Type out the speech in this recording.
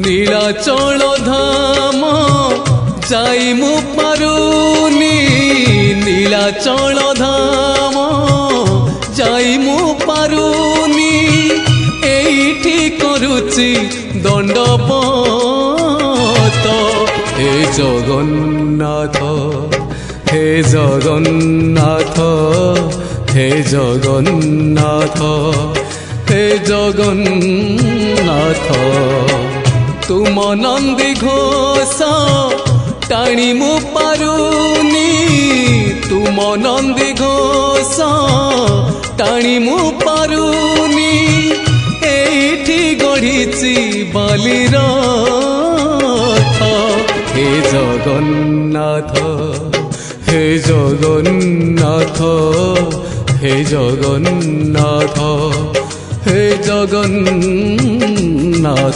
নীলাচল ধাম যাই মু পারুনি নীলাচল ধাম যাই মু পারুনি এইটি করুচি দণ্ডপত হে জগন্নাথ হে জগন্নাথ হে জগন্নাথ হে জগন্নাথ তুম নন্দী ঘোষ টাণি মু পারুনি তুম নন্দী ঘোষ টাণি মু পারুনি এইটি গড়িছি বালির রথ হে জগন্নাথ হে জগন্নাথ হে জগন্নাথ হে জগন্নাথ।